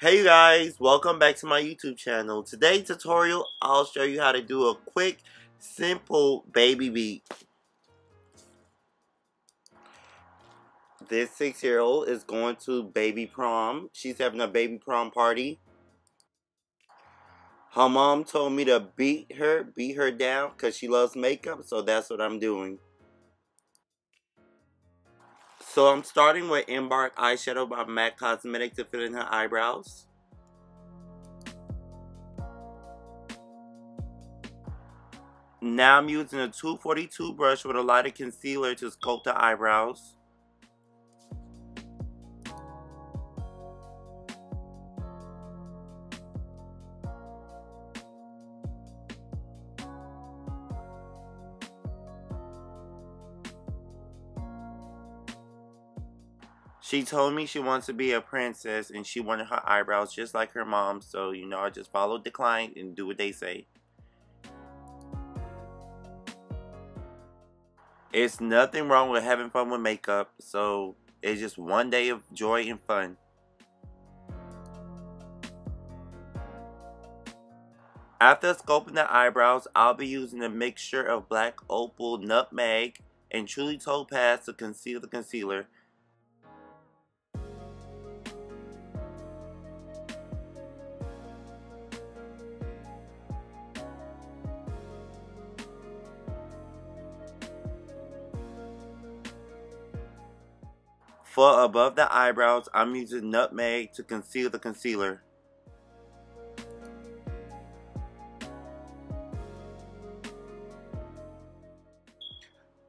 Hey you guys, welcome back to my YouTube channel. Today's tutorial, I'll show you how to do a quick, simple baby beat. This 6-year-old is going to baby prom. She's having a baby prom party. Her mom told me to beat her down because she loves makeup, so that's what I'm doing. So I'm starting with Embark Eyeshadow by MAC Cosmetic to fill in her eyebrows. Now I'm using a 242 brush with a lighter concealer to sculpt the eyebrows. She told me she wants to be a princess and she wanted her eyebrows just like her mom, so you know I just followed the client and do what they say. It's nothing wrong with having fun with makeup, so it's just one day of joy and fun. After sculpting the eyebrows, I'll be using a mixture of black Opal, Nutmeg, and truly Topaz to conceal the concealer. For above the eyebrows, I'm using Nutmeg to conceal the concealer.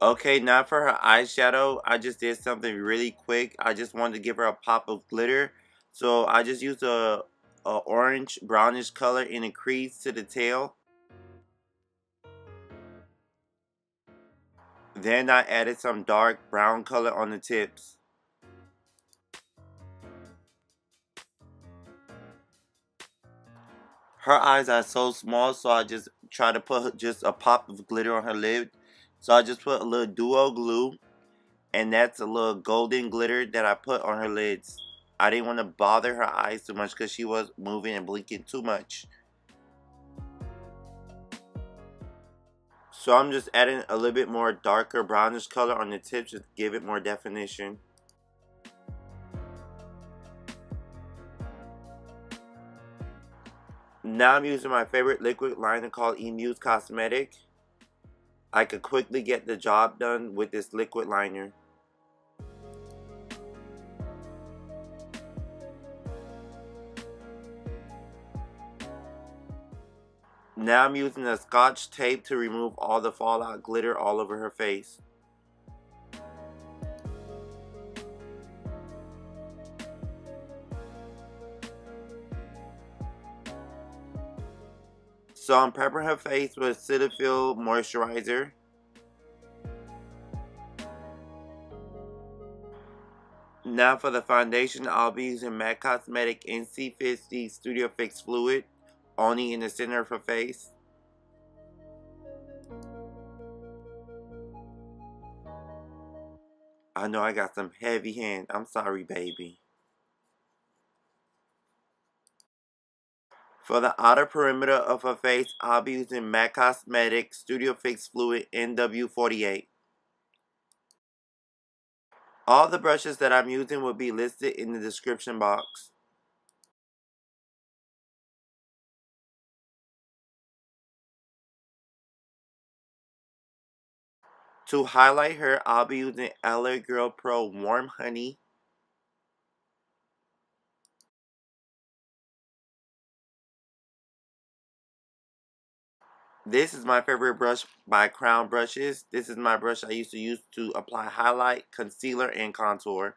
Okay, now for her eyeshadow, I just did something really quick. I just wanted to give her a pop of glitter. So I just used a orange brownish color in a crease to the tail. Then I added some dark brown color on the tips. Her eyes are so small, so I just try to put just a pop of glitter on her lid. So I just put a little duo glue, and that's a little golden glitter that I put on her lids. I didn't want to bother her eyes too much because she was moving and blinking too much. So I'm just adding a little bit more darker brownish color on the tips to give it more definition. Now I'm using my favorite liquid liner called Amuse Cosmetic. I could quickly get the job done with this liquid liner. Now I'm using a scotch tape to remove all the fallout glitter all over her face. So I'm prepping her face with Cetaphil moisturizer. Now for the foundation, I'll be using MAC Cosmetic NC50 Studio Fix Fluid, only in the center of her face. I know I got some heavy hand. I'm sorry, baby. For the outer perimeter of her face, I'll be using MAC Cosmetic Studio Fix Fluid NW48. All the brushes that I'm using will be listed in the description box. To highlight her, I'll be using LA Girl Pro Warm Honey. This is my favorite brush by Crown Brushes. This is my brush I used to use to apply highlight, concealer, and contour.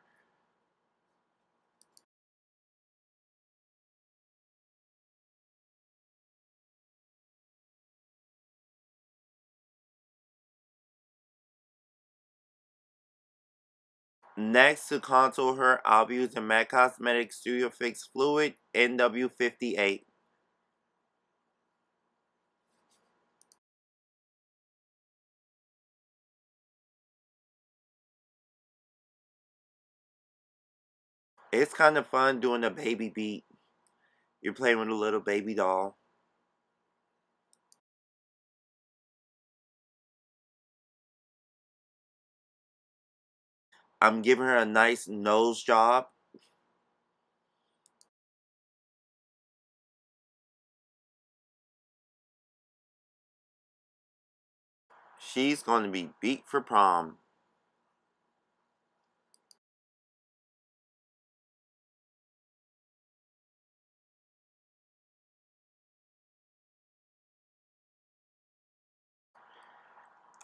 Next, to contour her, I'll be using MAC Cosmetics Studio Fix Fluid NW58. It's kind of fun doing a baby beat. You're playing with a little baby doll. I'm giving her a nice nose job. She's going to be beat for prom.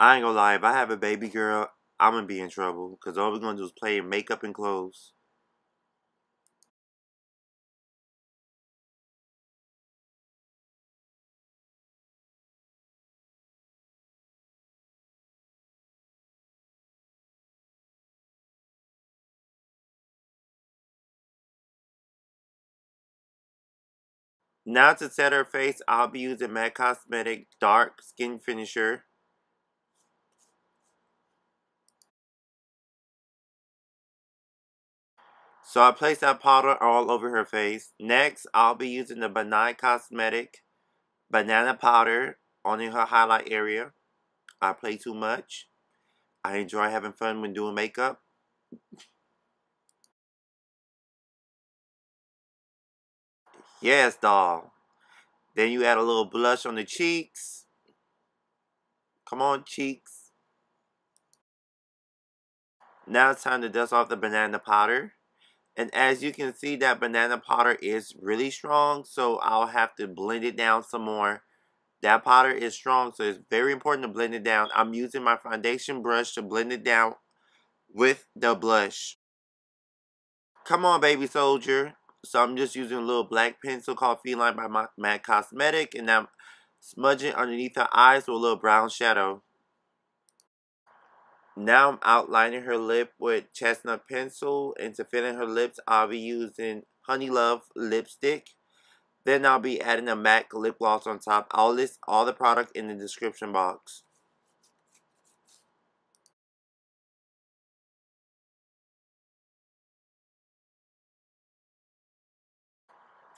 I ain't gonna lie, if I have a baby girl, I'm gonna be in trouble. Because all we're gonna do is play in makeup and clothes. Now to set her face, I'll be using MAC Cosmetic Dark Skin Finisher. So I place that powder all over her face. Next, I'll be using the Ben Nye Cosmetic Banana Powder on in her highlight area. I play too much. I enjoy having fun when doing makeup. Yes, doll. Then you add a little blush on the cheeks. Come on, cheeks. Now it's time to dust off the banana powder. And as you can see, that banana powder is really strong, so I'll have to blend it down some more. That powder is strong, so it's very important to blend it down. I'm using my foundation brush to blend it down with the blush. Come on, baby soldier. So I'm just using a little black pencil called Feline by MAC Cosmetic, and I'm smudging underneath her eyes with a little brown shadow. Now I'm outlining her lip with chestnut pencil, and to fill in her lips, I'll be using Honey Love lipstick. Then I'll be adding a MAC lip gloss on top. I'll list all the product in the description box.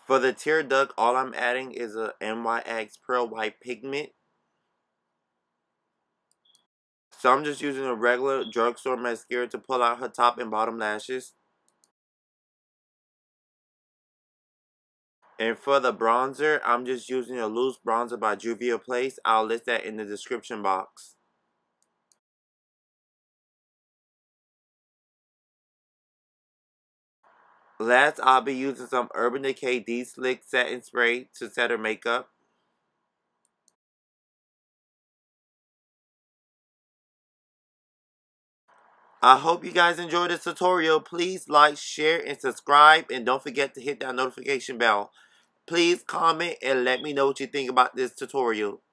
For the tear duct, all I'm adding is a NYX Pearl White pigment. So I'm just using a regular drugstore mascara to pull out her top and bottom lashes. And for the bronzer, I'm just using a loose bronzer by Juvia's Place. I'll list that in the description box. Last, I'll be using some Urban Decay De-Slick Satin Spray to set her makeup. I hope you guys enjoyed this tutorial. Please like, share, and subscribe. And don't forget to hit that notification bell. Please comment and let me know what you think about this tutorial.